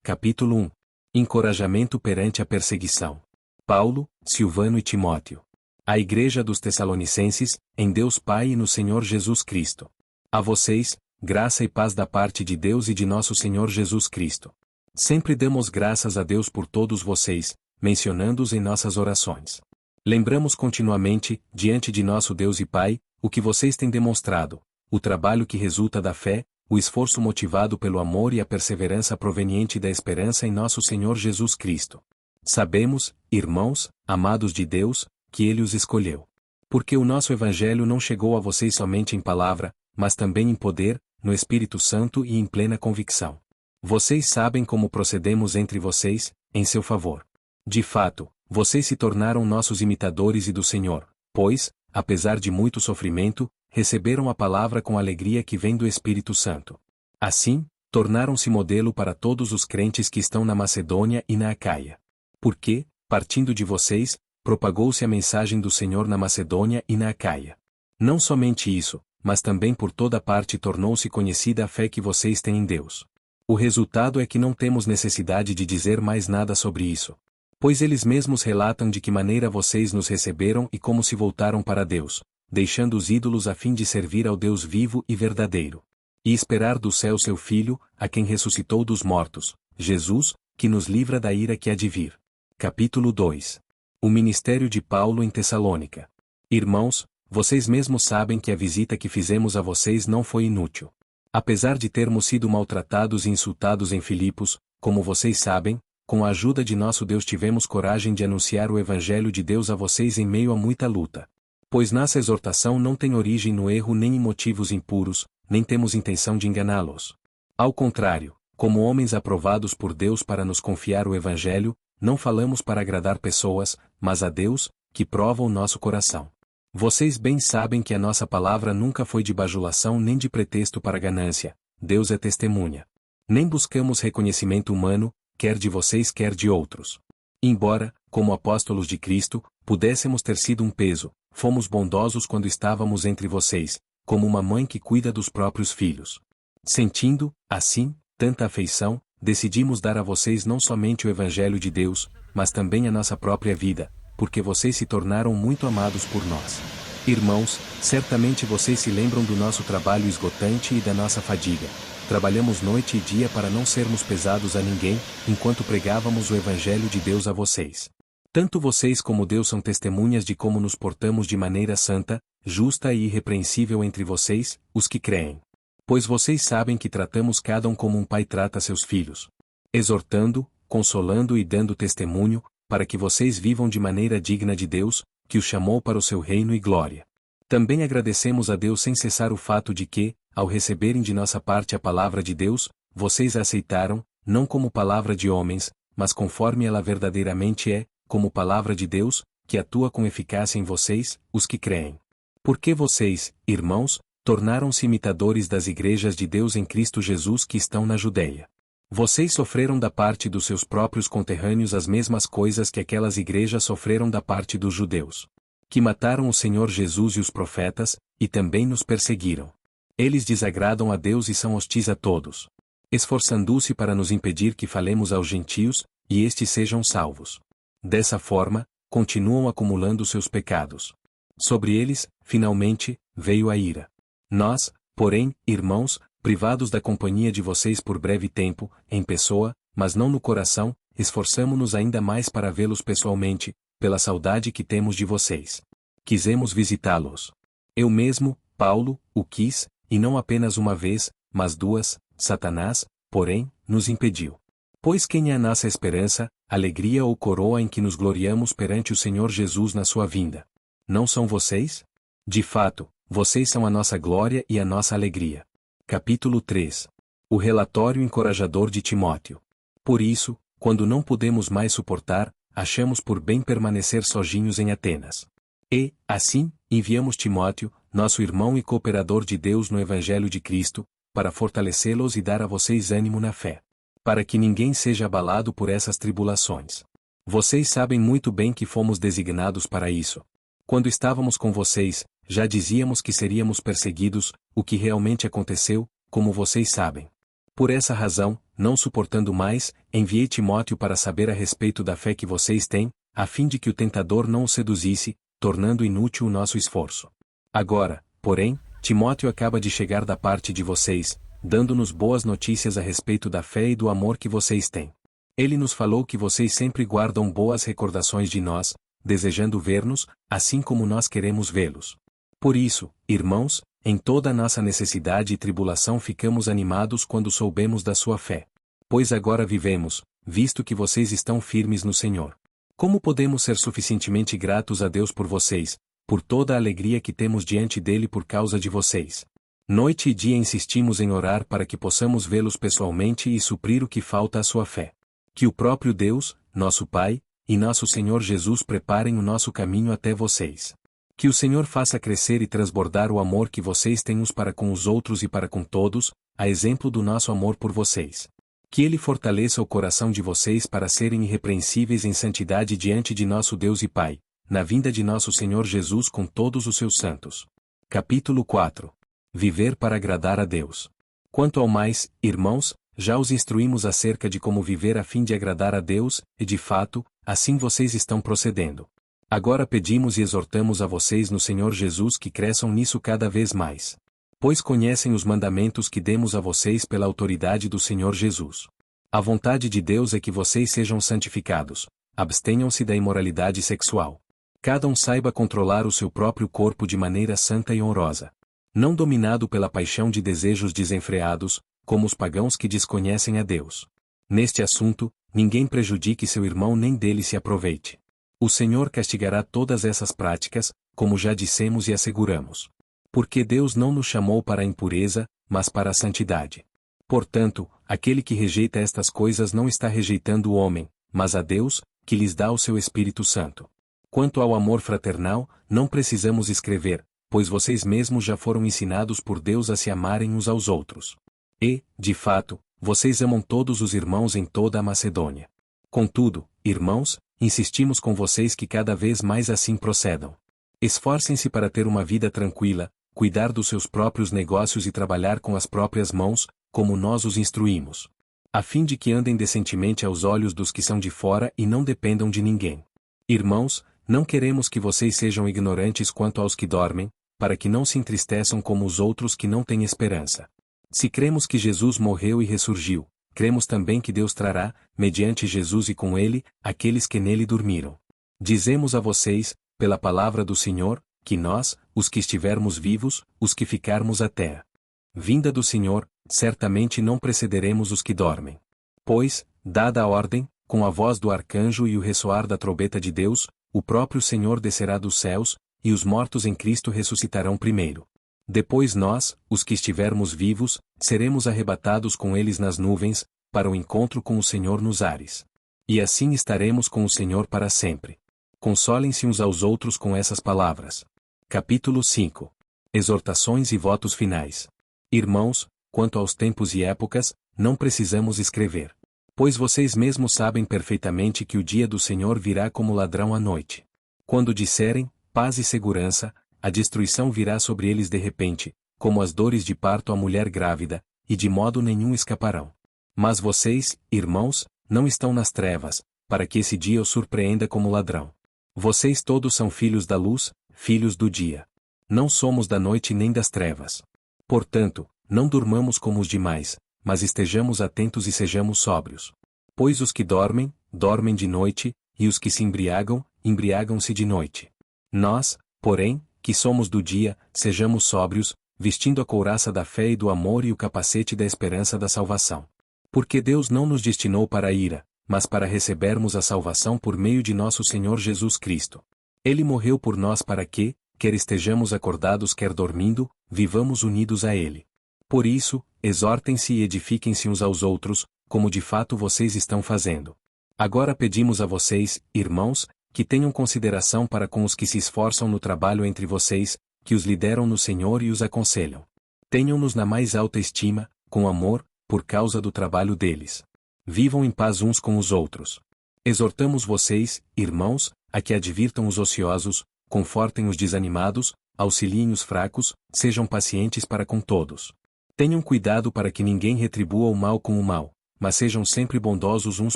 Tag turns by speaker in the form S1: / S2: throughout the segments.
S1: Capítulo 1. Encorajamento perante a perseguição. Paulo, Silvano e Timóteo. A Igreja dos Tessalonicenses, em Deus Pai e no Senhor Jesus Cristo. A vocês, graça e paz da parte de Deus e de nosso Senhor Jesus Cristo. Sempre damos graças a Deus por todos vocês, mencionando-os em nossas orações. Lembramos continuamente, diante de nosso Deus e Pai, o que vocês têm demonstrado, o trabalho que resulta da fé, o esforço motivado pelo amor e a perseverança proveniente da esperança em nosso Senhor Jesus Cristo. Sabemos, irmãos, amados de Deus, que Ele os escolheu. Porque o nosso Evangelho não chegou a vocês somente em palavra, mas também em poder, no Espírito Santo e em plena convicção. Vocês sabem como procedemos entre vocês, em seu favor. De fato, vocês se tornaram nossos imitadores e do Senhor, pois, apesar de muito sofrimento, receberam a palavra com alegria que vem do Espírito Santo. Assim, tornaram-se modelo para todos os crentes que estão na Macedônia e na Acaia. Porque, partindo de vocês, propagou-se a mensagem do Senhor na Macedônia e na Acaia. Não somente isso, mas também por toda parte tornou-se conhecida a fé que vocês têm em Deus. O resultado é que não temos necessidade de dizer mais nada sobre isso. Pois eles mesmos relatam de que maneira vocês nos receberam e como se voltaram para Deus, deixando os ídolos a fim de servir ao Deus vivo e verdadeiro. E esperar do céu seu Filho, a quem ressuscitou dos mortos, Jesus, que nos livra da ira que há de vir. Capítulo 2. O ministério de Paulo em Tessalônica. Irmãos, vocês mesmos sabem que a visita que fizemos a vocês não foi inútil. Apesar de termos sido maltratados e insultados em Filipos, como vocês sabem, com a ajuda de nosso Deus tivemos coragem de anunciar o Evangelho de Deus a vocês em meio a muita luta. Pois nossa exortação não tem origem no erro nem em motivos impuros, nem temos intenção de enganá-los. Ao contrário, como homens aprovados por Deus para nos confiar o Evangelho, não falamos para agradar pessoas, mas a Deus, que prova o nosso coração. Vocês bem sabem que a nossa palavra nunca foi de bajulação nem de pretexto para ganância, Deus é testemunha. Nem buscamos reconhecimento humano, quer de vocês quer de outros. Embora, como apóstolos de Cristo, pudéssemos ter sido um peso, fomos bondosos quando estávamos entre vocês, como uma mãe que cuida dos próprios filhos. Sentindo, assim, tanta afeição, decidimos dar a vocês não somente o Evangelho de Deus, mas também a nossa própria vida, porque vocês se tornaram muito amados por nós. Irmãos, certamente vocês se lembram do nosso trabalho esgotante e da nossa fadiga. Trabalhamos noite e dia para não sermos pesados a ninguém, enquanto pregávamos o Evangelho de Deus a vocês. Tanto vocês como Deus são testemunhas de como nos portamos de maneira santa, justa e irrepreensível entre vocês, os que creem. Pois vocês sabem que tratamos cada um como um pai trata seus filhos. Exortando, consolando e dando testemunho, para que vocês vivam de maneira digna de Deus, que os chamou para o seu reino e glória. Também agradecemos a Deus sem cessar o fato de que, ao receberem de nossa parte a palavra de Deus, vocês a aceitaram, não como palavra de homens, mas conforme ela verdadeiramente é, como palavra de Deus, que atua com eficácia em vocês, os que creem. Porque vocês, irmãos, tornaram-se imitadores das igrejas de Deus em Cristo Jesus que estão na Judeia. Vocês sofreram da parte dos seus próprios conterrâneos as mesmas coisas que aquelas igrejas sofreram da parte dos judeus. Que mataram o Senhor Jesus e os profetas, e também nos perseguiram. Eles desagradam a Deus e são hostis a todos. Esforçando-se para nos impedir que falemos aos gentios, e estes sejam salvos. Dessa forma, continuam acumulando seus pecados. Sobre eles, finalmente, veio a ira. Nós, porém, irmãos, privados da companhia de vocês por breve tempo, em pessoa, mas não no coração, esforçamo-nos ainda mais para vê-los pessoalmente, pela saudade que temos de vocês. Quisemos visitá-los. Eu mesmo, Paulo, o quis, e não apenas uma vez, mas duas, Satanás, porém, nos impediu. Pois quem é a nossa esperança, alegria ou coroa em que nos gloriamos perante o Senhor Jesus na sua vinda? Não são vocês? De fato, vocês são a nossa glória e a nossa alegria. Capítulo 3. O relatório encorajador de Timóteo. Por isso, quando não pudemos mais suportar, achamos por bem permanecer sozinhos em Atenas. E, assim, enviamos Timóteo, nosso irmão e cooperador de Deus no Evangelho de Cristo, para fortalecê-los e dar a vocês ânimo na fé. Para que ninguém seja abalado por essas tribulações. Vocês sabem muito bem que fomos designados para isso. Quando estávamos com vocês, já dizíamos que seríamos perseguidos, o que realmente aconteceu, como vocês sabem. Por essa razão, não suportando mais, enviei Timóteo para saber a respeito da fé que vocês têm, a fim de que o tentador não o seduzisse, tornando inútil o nosso esforço. Agora, porém, Timóteo acaba de chegar da parte de vocês, dando-nos boas notícias a respeito da fé e do amor que vocês têm. Ele nos falou que vocês sempre guardam boas recordações de nós, desejando ver-nos, assim como nós queremos vê-los. Por isso, irmãos, em toda a nossa necessidade e tribulação ficamos animados quando soubemos da sua fé. Pois agora vivemos, visto que vocês estão firmes no Senhor. Como podemos ser suficientemente gratos a Deus por vocês, por toda a alegria que temos diante dele por causa de vocês? Noite e dia insistimos em orar para que possamos vê-los pessoalmente e suprir o que falta à sua fé. Que o próprio Deus, nosso Pai, e nosso Senhor Jesus preparem o nosso caminho até vocês. Que o Senhor faça crescer e transbordar o amor que vocês têm uns para com os outros e para com todos, a exemplo do nosso amor por vocês. Que Ele fortaleça o coração de vocês para serem irrepreensíveis em santidade diante de nosso Deus e Pai, na vinda de nosso Senhor Jesus com todos os seus santos. Capítulo 4. Viver para agradar a Deus. Quanto ao mais, irmãos, já os instruímos acerca de como viver a fim de agradar a Deus, e de fato, assim vocês estão procedendo. Agora pedimos e exortamos a vocês no Senhor Jesus que cresçam nisso cada vez mais. Pois conhecem os mandamentos que demos a vocês pela autoridade do Senhor Jesus. A vontade de Deus é que vocês sejam santificados, abstenham-se da imoralidade sexual. Cada um saiba controlar o seu próprio corpo de maneira santa e honrosa. Não dominado pela paixão de desejos desenfreados, como os pagãos que desconhecem a Deus. Neste assunto, ninguém prejudique seu irmão nem dele se aproveite. O Senhor castigará todas essas práticas, como já dissemos e asseguramos. Porque Deus não nos chamou para a impureza, mas para a santidade. Portanto, aquele que rejeita estas coisas não está rejeitando o homem, mas a Deus, que lhes dá o seu Espírito Santo. Quanto ao amor fraternal, não precisamos escrever, pois vocês mesmos já foram ensinados por Deus a se amarem uns aos outros. E, de fato, vocês amam todos os irmãos em toda a Macedônia. Contudo, irmãos, insistimos com vocês que cada vez mais assim procedam. Esforcem-se para ter uma vida tranquila, cuidar dos seus próprios negócios e trabalhar com as próprias mãos, como nós os instruímos. A fim de que andem decentemente aos olhos dos que são de fora e não dependam de ninguém. Irmãos, não queremos que vocês sejam ignorantes quanto aos que dormem, para que não se entristeçam como os outros que não têm esperança. Se cremos que Jesus morreu e ressurgiu, cremos também que Deus trará, mediante Jesus e com ele, aqueles que nele dormiram. Dizemos a vocês, pela palavra do Senhor, que nós, os que estivermos vivos, os que ficarmos até a vinda do Senhor, certamente não precederemos os que dormem. Pois, dada a ordem, com a voz do arcanjo e o ressoar da trombeta de Deus, o próprio Senhor descerá dos céus, e os mortos em Cristo ressuscitarão primeiro. Depois nós, os que estivermos vivos, seremos arrebatados com eles nas nuvens, para o encontro com o Senhor nos ares. E assim estaremos com o Senhor para sempre. Consolem-se uns aos outros com essas palavras. Capítulo 5. Exortações e votos finais. Irmãos, quanto aos tempos e épocas, não precisamos escrever. Pois vocês mesmos sabem perfeitamente que o dia do Senhor virá como ladrão à noite. Quando disserem, paz e segurança, a destruição virá sobre eles de repente, como as dores de parto à mulher grávida, e de modo nenhum escaparão. Mas vocês, irmãos, não estão nas trevas, para que esse dia os surpreenda como ladrão. Vocês todos são filhos da luz, filhos do dia. Não somos da noite nem das trevas. Portanto, não durmamos como os demais, mas estejamos atentos e sejamos sóbrios. Pois os que dormem, dormem de noite, e os que se embriagam, embriagam-se de noite. Nós, porém, que somos do dia, sejamos sóbrios, vestindo a couraça da fé e do amor e o capacete da esperança da salvação. Porque Deus não nos destinou para a ira, mas para recebermos a salvação por meio de nosso Senhor Jesus Cristo. Ele morreu por nós para que, quer estejamos acordados quer dormindo, vivamos unidos a Ele. Por isso, exortem-se e edifiquem-se uns aos outros, como de fato vocês estão fazendo. Agora pedimos a vocês, irmãos, que tenham consideração para com os que se esforçam no trabalho entre vocês, que os lideram no Senhor e os aconselham. Tenham-nos na mais alta estima, com amor, por causa do trabalho deles. Vivam em paz uns com os outros. Exortamos vocês, irmãos, a que advirtam os ociosos, confortem os desanimados, auxiliem os fracos, sejam pacientes para com todos. Tenham cuidado para que ninguém retribua o mal com o mal, mas sejam sempre bondosos uns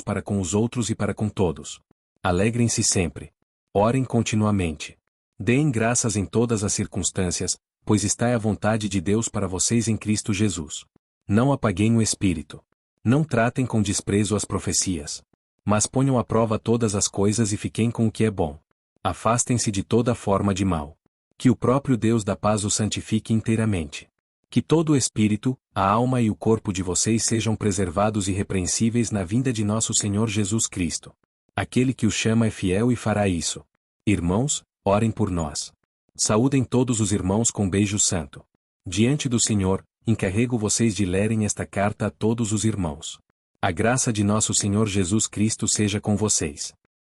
S1: para com os outros e para com todos. Alegrem-se sempre. Orem continuamente. Deem graças em todas as circunstâncias, pois está à vontade de Deus para vocês em Cristo Jesus. Não apaguem o espírito. Não tratem com desprezo as profecias. Mas ponham à prova todas as coisas e fiquem com o que é bom. Afastem-se de toda forma de mal. Que o próprio Deus da paz os santifique inteiramente. Que todo o espírito, a alma e o corpo de vocês sejam preservados irrepreensíveis na vinda de nosso Senhor Jesus Cristo. Aquele que o chama é fiel e fará isso. Irmãos, orem por nós. Saúdem todos os irmãos com beijo santo. Diante do Senhor, encarrego vocês de lerem esta carta a todos os irmãos. A graça de nosso Senhor Jesus Cristo seja com vocês.